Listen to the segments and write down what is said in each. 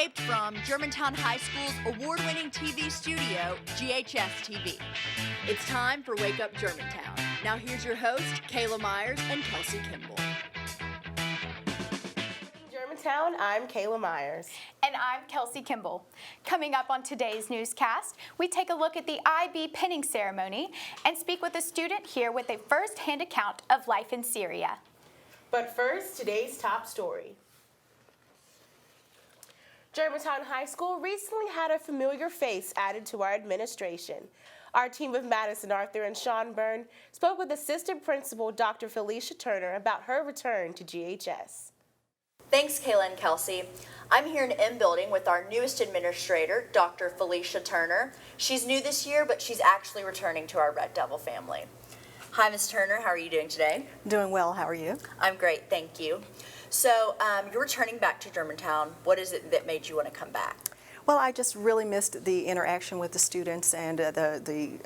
taped from Germantown High School's award-winning TV studio, GHS-TV. It's time for Wake Up Germantown. Now here's your host, Kayla Myers and Kelsey Kimball. Germantown, I'm Kayla Myers. And I'm Kelsey Kimball. Coming up on today's newscast, we take a look at the IB pinning ceremony and speak with a student here with a first-hand account of life in Syria. But first, today's top story. Germantown High School recently had a familiar face added to our administration. Our team of Madison Arthur and Sean Byrne spoke with Assistant Principal Dr. Felicia Turner about her return to GHS. Thanks, Kayla and Kelsey. I'm here in M-Building with our newest administrator, Dr. Felicia Turner. She's new this year, but she's actually returning to our Red Devil family. Hi, Ms. Turner. How are you doing today? Doing well. How are you? I'm great, thank you. So you're returning back to Germantown. What is it that made you want to come back? Well, I just really missed the interaction with the students and the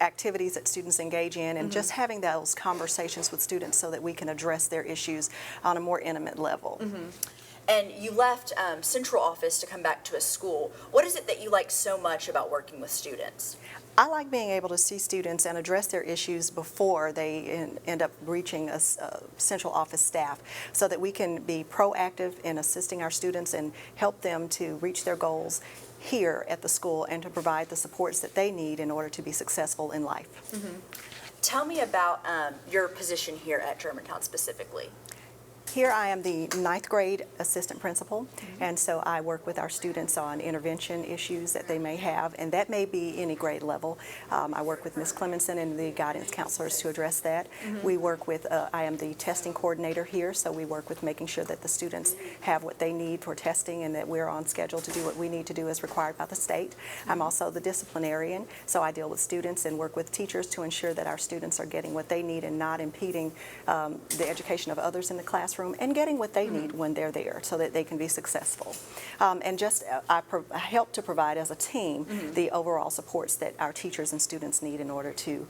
activities that students engage in, and just having those conversations with students so that we can address their issues on a more intimate level. And you left central office to come back to a school. What is it that you like so much about working with students? I like being able to see students and address their issues before they end up reaching a central office staff, so that we can be proactive in assisting our students and help them to reach their goals here at the school and to provide the supports that they need in order to be successful in life. Tell me about your position here at Germantown specifically. Here I am the 9th grade assistant principal, and so I work with our students on intervention issues that they may have, and that may be any grade level. I work with Ms. Clemenson and the guidance counselors to address that. We work with, I am the testing coordinator here, so we work with making sure that the students have what they need for testing and that we're on schedule to do what we need to do as required by the state. I'm also the disciplinarian, so I deal with students and work with teachers to ensure that our students are getting what they need and not impeding the education of others in the classroom, and getting what they need when they're there so that they can be successful. And just I help to provide as a team the overall supports that our teachers and students need in order to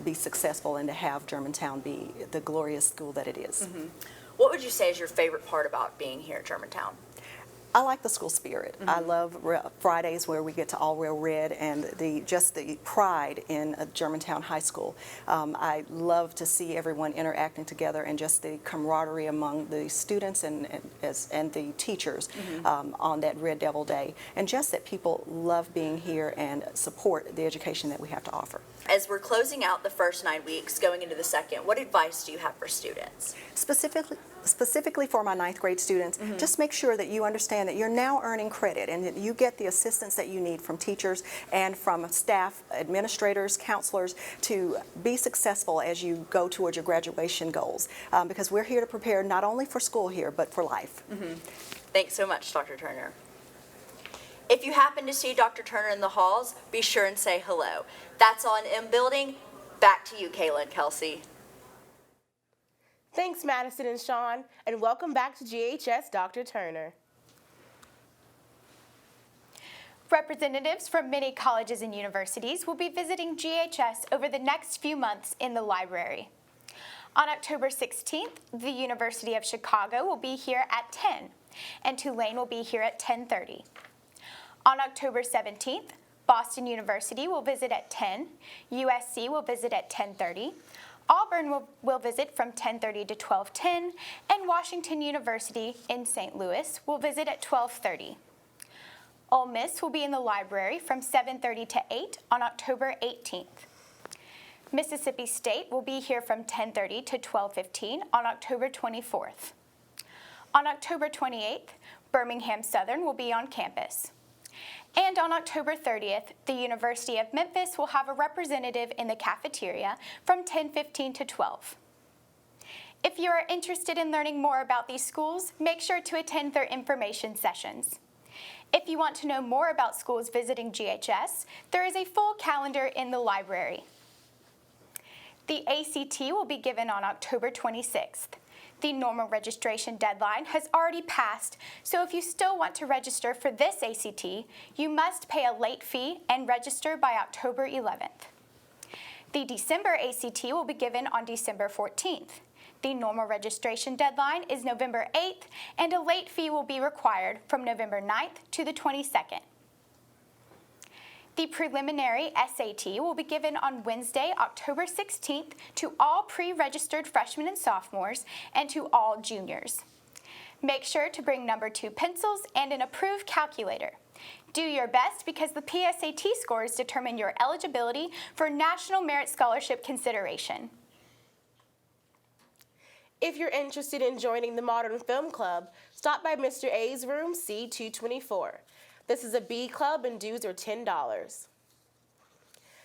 be successful and to have Germantown be the glorious school that it is. What would you say is your favorite part about being here at Germantown? I like the school spirit. I love Fridays where we get to all wear red, and just the pride in Germantown High School. I love to see everyone interacting together and just the camaraderie among the students and the teachers on that Red Devil Day, and just that people love being here and support the education that we have to offer. As we're closing out the first 9 weeks, going into the second, what advice do you have for students? Specifically for my 9th grade students, just make sure that you understand that you're now earning credit and that you get the assistance that you need from teachers and from staff, administrators, counselors to be successful as you go towards your graduation goals, because we're here to prepare not only for school here but for life. Thanks so much, Dr. Turner. If you happen to see Dr. Turner in the halls, be sure and say hello. That's all in M-Building. Back to you, Kayla and Kelsey. Thanks, Madison and Sean, and welcome back to GHS, Dr. Turner. Representatives from many colleges and universities will be visiting GHS over the next few months in the library. On October 16th, the University of Chicago will be here at 10, and Tulane will be here at 10:30. On October 17th, Boston University will visit at 10, USC will visit at 10:30, Auburn will visit from 10:30 to 12:10, and Washington University in St. Louis will visit at 12:30. Ole Miss will be in the library from 7:30 to 8 on October 18th. Mississippi State will be here from 10:30 to 12:15 on October 24th. On October 28th, Birmingham Southern will be on campus. And on October 30th, the University of Memphis will have a representative in the cafeteria from 10:15 to 12. If you are interested in learning more about these schools, make sure to attend their information sessions. If you want to know more about schools visiting GHS, there is a full calendar in the library. The ACT will be given on October 26th. The normal registration deadline has already passed, so if you still want to register for this ACT, you must pay a late fee and register by October 11th. The December ACT will be given on December 14th. The normal registration deadline is November 8th, and a late fee will be required from November 9th to the 22nd. The preliminary SAT will be given on Wednesday, October 16th to all pre-registered freshmen and sophomores and to all juniors. Make sure to bring number 2 pencils and an approved calculator. Do your best because the PSAT scores determine your eligibility for National Merit Scholarship consideration. If you're interested in joining the Modern Film Club, stop by Mr. A's room C224. This is a B club and dues are $10.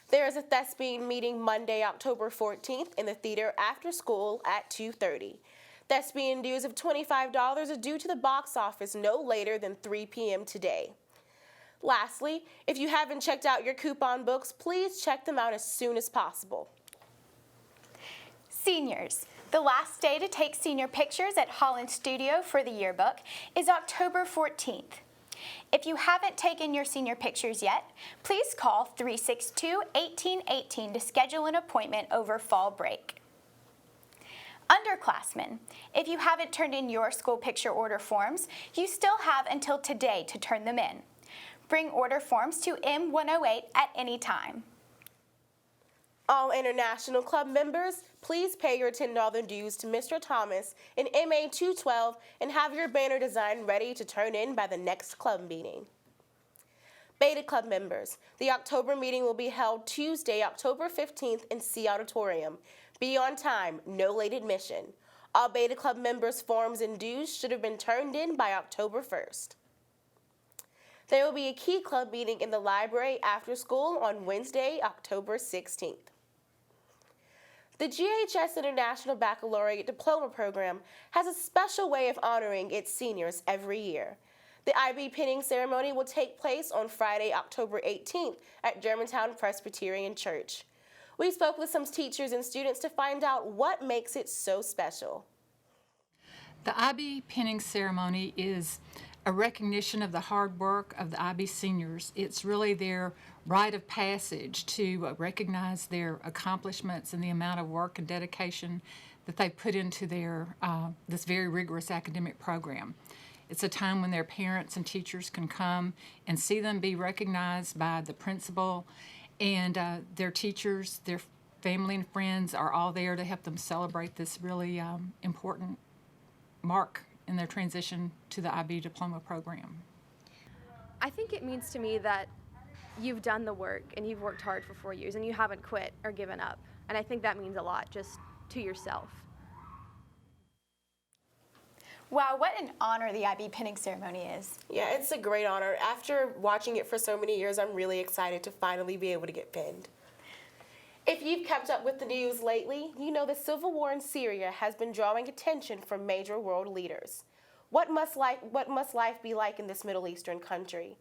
There is a thespian meeting Monday, October 14th in the theater after school at 2:30. Thespian dues of $25 are due to the box office no later than 3 p.m. today. Lastly, if you haven't checked out your coupon books, please check them out as soon as possible. Seniors, the last day to take senior pictures at Holland Studio for the yearbook is October 14th. If you haven't taken your senior pictures yet, please call 362-1818 to schedule an appointment over fall break. Underclassmen, if you haven't turned in your school picture order forms, you still have until today to turn them in. Bring order forms to M108 at any time. All International Club members, please pay your $10 dues to Mr. Thomas in MA 212 and have your banner design ready to turn in by the next club meeting. Beta Club members, the October meeting will be held Tuesday, October 15th in C Auditorium. Be on time, no late admission. All Beta Club members' forms and dues should have been turned in by October 1st. There will be a Key Club meeting in the library after school on Wednesday, October 16th. The GHS International Baccalaureate Diploma Program has a special way of honoring its seniors every year. The IB pinning ceremony will take place on Friday, October 18th at Germantown Presbyterian Church. We spoke with some teachers and students to find out what makes it so special. The IB pinning ceremony is a recognition of the hard work of the IB seniors. It's really their rite of passage to recognize their accomplishments and the amount of work and dedication that they put into their this very rigorous academic program. It's a time when their parents and teachers can come and see them be recognized by the principal, and their teachers, their family and friends are all there to help them celebrate this really important mark in their transition to the IB diploma program. I think it means to me that you've done the work and you've worked hard for 4 years and you haven't quit or given up. And I think that means a lot just to yourself. Wow, what an honor the IB pinning ceremony is. Yeah, it's a great honor. After watching it for so many years, I'm really excited to finally be able to get pinned. If you've kept up with the news lately, you know the civil war in Syria has been drawing attention from major world leaders. What must life be like in this Middle Eastern country?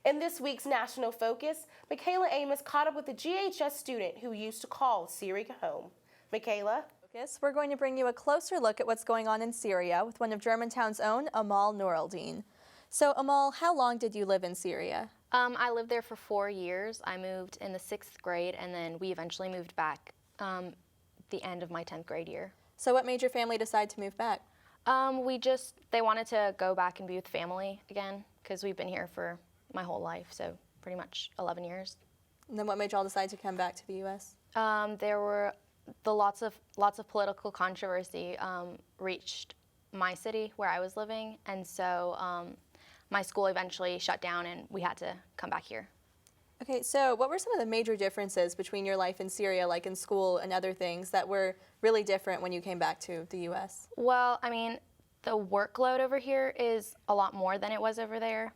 In this week's National Focus, Michaela Amos caught up with a GHS student who used to call Syria home. Michaela? We're going to bring you a closer look at what's going on in Syria with one of Germantown's own, Amal Noor-el-Din. So Amal, how long did you live in Syria? I lived there for 4 years. I moved in the 6th grade, and then we eventually moved back the end of my 10th grade year. So what made your family decide to move back? They wanted to go back and be with family again, because we've been here for my whole life, so pretty much 11 years. And then what made y'all decide to come back to the U.S.? There were lots of political controversy reached my city where I was living, and so my school eventually shut down and we had to come back here. Okay, so what were some of the major differences between your life in Syria, like in school and other things, that were really different when you came back to the U.S.? Well, I mean, the workload over here is a lot more than it was over there,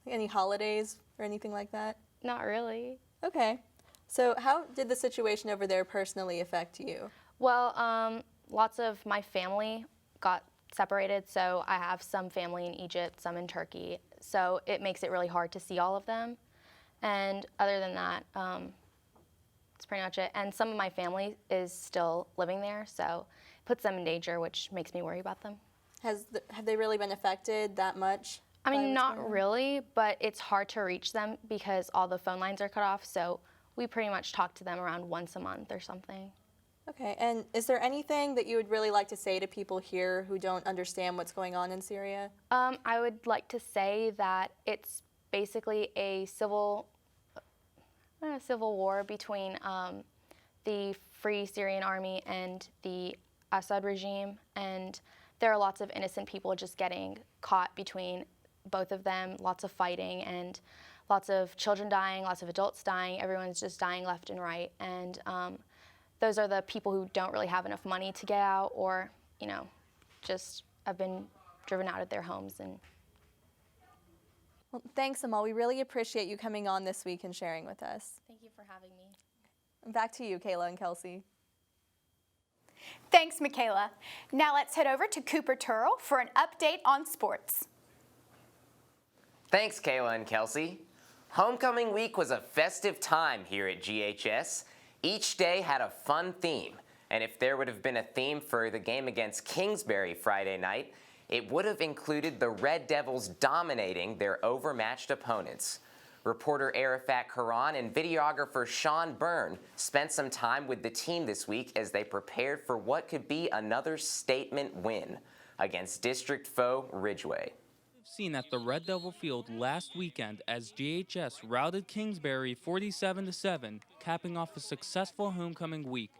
Any holidays or anything like that? Not really. Okay. So how did the situation over there personally affect you? Well, lots of my family got separated, so I have some family in Egypt, some in Turkey, so it makes it really hard to see all of them. And other than that, that's pretty much it. And some of my family is still living there, so it puts them in danger, which makes me worry about them. Have they really been affected that much? I mean, what's not going on? really, but it's hard to reach them because all the phone lines are cut off, so we pretty much talk to them around once a month or something. Okay, and is there anything that you would really like to say to people here who don't understand what's going on in Syria? I would like to say that it's basically a civil war between the Free Syrian Army and the Assad regime, and there are lots of innocent people just getting caught between both of them, lots of fighting and lots of children dying, lots of adults dying, everyone's just dying left and right, and those are the people who don't really have enough money to get out or, you know, just have been driven out of their homes. And Well, thanks, Amal. We really appreciate you coming on this week and sharing with us. thank you for having me. Back to you, Kayla and Kelsey. Thanks, Michaela. Now let's head over to Cooper Turrell for an update on sports. Thanks, Kayla and Kelsey. Homecoming week was a festive time here at GHS. Each day had a fun theme, and if there would have been a theme for the game against Kingsbury Friday night, it would have included the Red Devils dominating their overmatched opponents. Reporter Arafat Karan and videographer Sean Byrne spent some time with the team this week as they prepared for what could be another statement win against district foe Ridgeway. Seen at the Red Devil Field last weekend as GHS routed Kingsbury 47-7, capping off a successful homecoming week.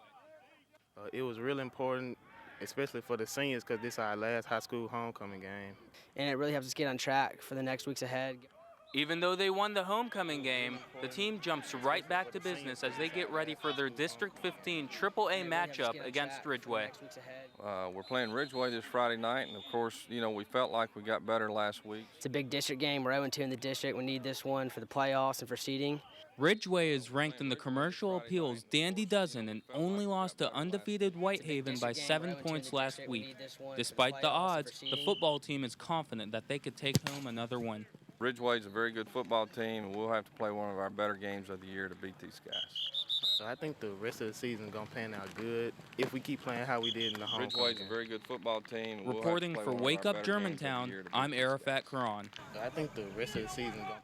It was really important, especially for the seniors, because this is our last high school homecoming game. And it really helps us get on track for the next weeks ahead. Even though they won the homecoming game, the team jumps right back to business as they get ready for their District 15 AAA matchup against Ridgeway. We're playing Ridgeway this Friday night, and of course, you know, we felt like we got better last week. It's a big district game. We're 0-2 in the district. We need this one for the playoffs and for seeding. Ridgeway is ranked in the Commercial Appeals Dandy Dozen and only lost to undefeated Whitehaven by 7 points last week. Despite the odds, the football team is confident that they could take home another win. Ridgeway's a very good football team, and we'll have to play one of our better games of the year to beat these guys. So I think the rest of the season is going to pan out good if we keep playing how we did in the homecoming Ridgeway's game. a very good football team. We'll have to Reporting play for one of Wake our Up better games of the Germantown, year to beat I'm these Arafat Karan. So I think the rest of the season is going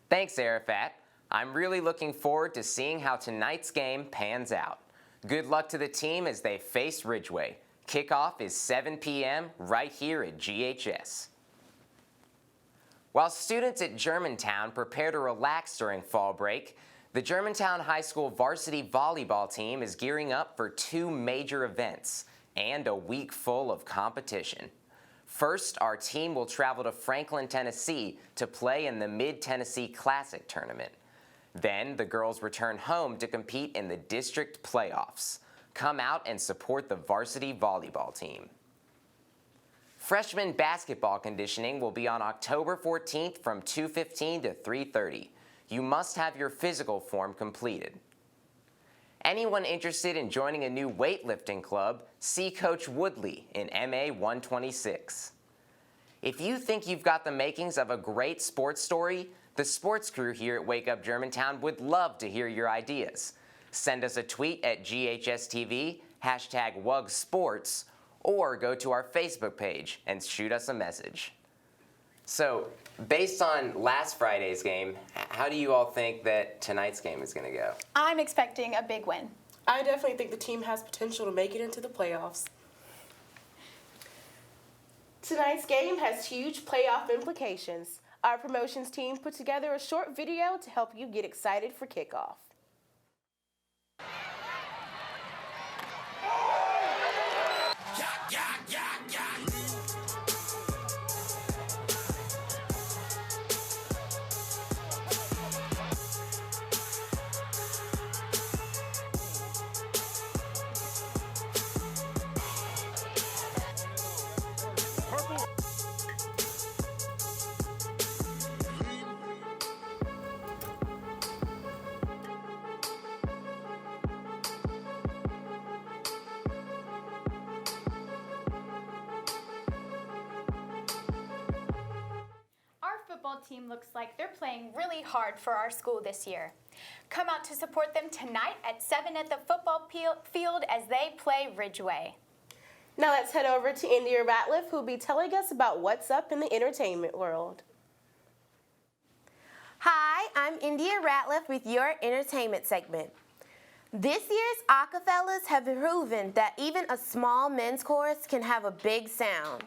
Thanks, Arafat. I'm really looking forward to seeing how tonight's game pans out. Good luck to the team as they face Ridgeway. Kickoff is 7 p.m. right here at GHS. While students at Germantown prepare to relax during fall break, the Germantown High School varsity volleyball team is gearing up for 2 major events and a week full of competition. First, our team will travel to Franklin, Tennessee to play in the Mid-Tennessee Classic tournament. Then, the girls return home to compete in the district playoffs. Come out and support the varsity volleyball team. Freshman basketball conditioning will be on October 14th from 2:15 to 3:30. You must have your physical form completed. Anyone interested in joining a new weightlifting club, see Coach Woodley in MA 126. If you think you've got the makings of a great sports story, the sports crew here at Wake Up Germantown would love to hear your ideas. Send us a tweet at GHS-TV, #WUGSports, or go to our Facebook page and shoot us a message. So, based on last Friday's game, how do you all think that tonight's game is going to go? I'm expecting a big win. I definitely think the team has potential to make it into the playoffs. Tonight's game has huge playoff implications. Our promotions team put together a short video to help you get excited for kickoff. Football team looks like they're playing really hard for our school this year. Come out to support them tonight at 7 at the football field as they play Ridgeway. Now let's head over to India Ratliff, who'll be telling us about what's up in the entertainment world. Hi, I'm India Ratliff with your entertainment segment. This year's Acafellas have proven that even a small men's chorus can have a big sound.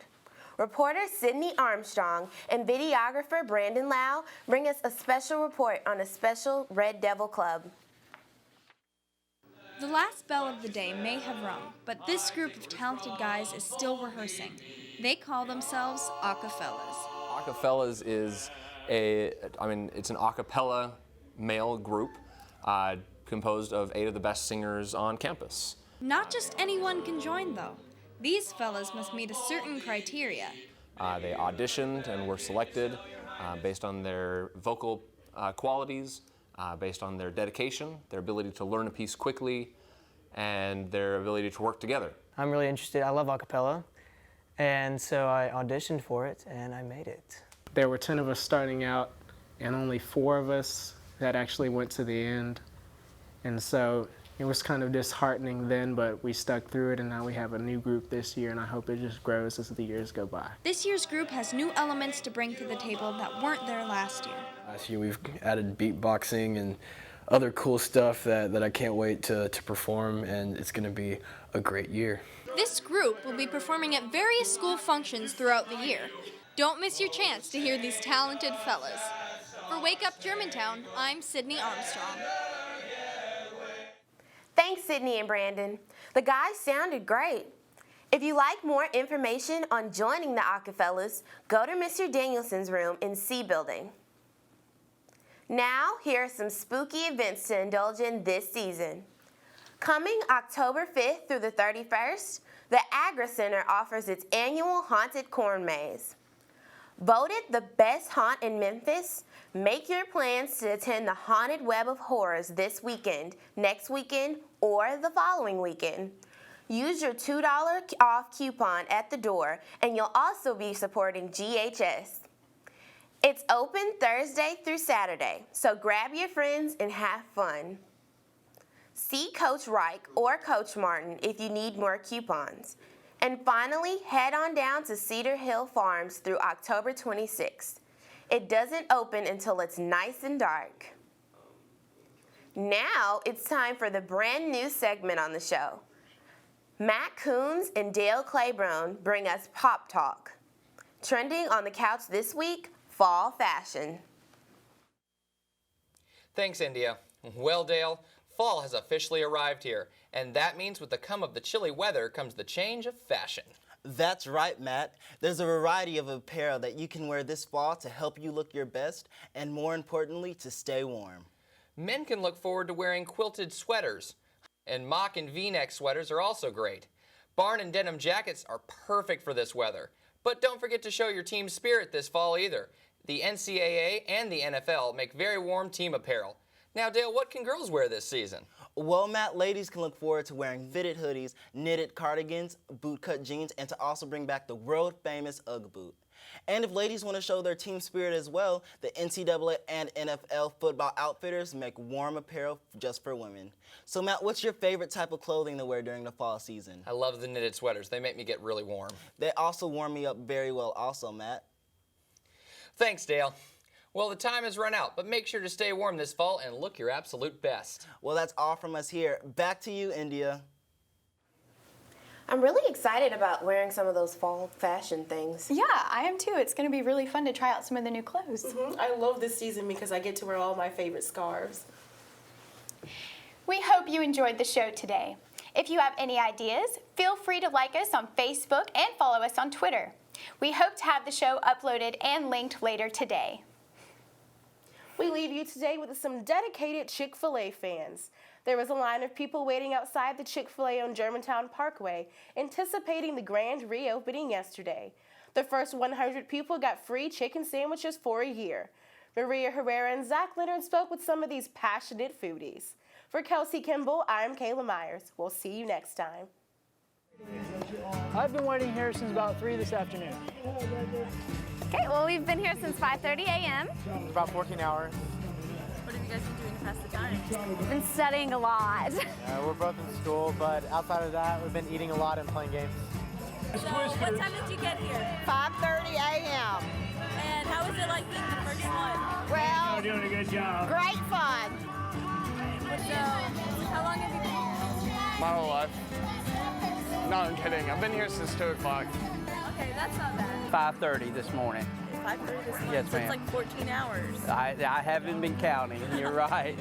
Reporter Sydney Armstrong and videographer Brandon Lau bring us a special report on a special Red Devil club. The last bell of the day may have rung, but this group of talented guys is still rehearsing. They call themselves Acafellas. Acafellas is it's an a cappella male group composed of 8 of the best singers on campus. Not just anyone can join, though. These fellas must meet a certain criteria. They auditioned and were selected based on their vocal qualities, based on their dedication, their ability to learn a piece quickly, and their ability to work together. I'm really interested. I love a cappella, and so I auditioned for it, and I made it. There were 10 of us starting out, and only 4 of us that actually went to the end. And so it was kind of disheartening then, but we stuck through it, and now we have a new group this year, and I hope it just grows as the years go by. This year's group has new elements to bring to the table that weren't there last year. Last year we've added beatboxing and other cool stuff that I can't wait to perform, and it's going to be a great year. This group will be performing at various school functions throughout the year. Don't miss your chance to hear these talented fellas. For Wake Up Germantown, I'm Sydney Armstrong. Thanks, Sydney and Brandon. The guys sounded great. If you like more information on joining the Acafellas, go to Mr. Danielson's room in C Building. Now, here are some spooky events to indulge in this season. Coming October 5th through the 31st, the Agra Center offers its annual Haunted Corn Maze. Voted the best haunt in Memphis, make your plans to attend the Haunted Web of Horrors this weekend, next weekend, or the following weekend. Use your $2 off coupon at the door, and you'll also be supporting GHS. It's open Thursday through Saturday, so grab your friends and have fun. See Coach Reich or Coach Martin if you need more coupons. And finally, head on down to Cedar Hill Farms through October 26th. It doesn't open until it's nice and dark. Now it's time for the brand new segment on the show. Matt Coons and Dale Claiborne bring us Pop Talk. Trending on the couch this week, fall fashion. Thanks, India. Well, Dale, fall has officially arrived here, and that means with the come of the chilly weather comes the change of fashion. That's right, Matt. There's a variety of apparel that you can wear this fall to help you look your best, and more importantly, to stay warm. Men can look forward to wearing quilted sweaters, and mock and V-neck sweaters are also great. Barn and denim jackets are perfect for this weather. But don't forget to show your team spirit this fall either. The NCAA and the NFL make very warm team apparel. Now, Dale, what can girls wear this season? Well, Matt, ladies can look forward to wearing fitted hoodies, knitted cardigans, bootcut jeans, and to also bring back the world-famous Ugg boot. And if ladies want to show their team spirit as well, the NCAA and NFL football outfitters make warm apparel just for women. So, Matt, what's your favorite type of clothing to wear during the fall season? I love the knitted sweaters. They make me get really warm. They also warm me up very well also, Matt. Thanks, Dale. Well, the time has run out, but make sure to stay warm this fall and look your absolute best. Well, that's all from us here. Back to you, India. I'm really excited about wearing some of those fall fashion things. Yeah, I am too. It's going to be really fun to try out some of the new clothes. I love this season because I get to wear all my favorite scarves. We hope you enjoyed the show today. If you have any ideas, feel free to like us on Facebook and follow us on Twitter. We hope to have the show uploaded and linked later today. We leave you today with some dedicated Chick-fil-A fans. There was a line of people waiting outside the Chick-fil-A on Germantown Parkway, anticipating the grand reopening yesterday. The first 100 people got free chicken sandwiches for a year. Maria Herrera and Zac Leonard spoke with some of these passionate foodies. For Kelsey Kimball, I'm Kayla Myers. We'll see you next time. I've been waiting here since about 3 this afternoon. Okay, well, we've been here since 5:30 a.m. About 14 hours. What have you guys been doing to pass the time? We've been studying a lot. We're both in school, but outside of that, we've been eating a lot and playing games. So, what time did you get here? 5:30 a.m. And How was it like being the first one? Well, you're doing a good job. Great fun. So, how long have you been here? My whole life. No, I'm kidding. I've been here since 2 o'clock. Okay, that's not bad. 5:30 this morning. 5:30 this morning. Yes, So ma'am. it's like 14 hours. I haven't been counting. You're right.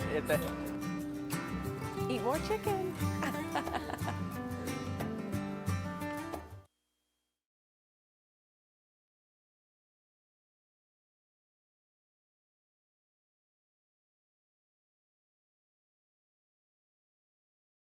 Eat more chicken.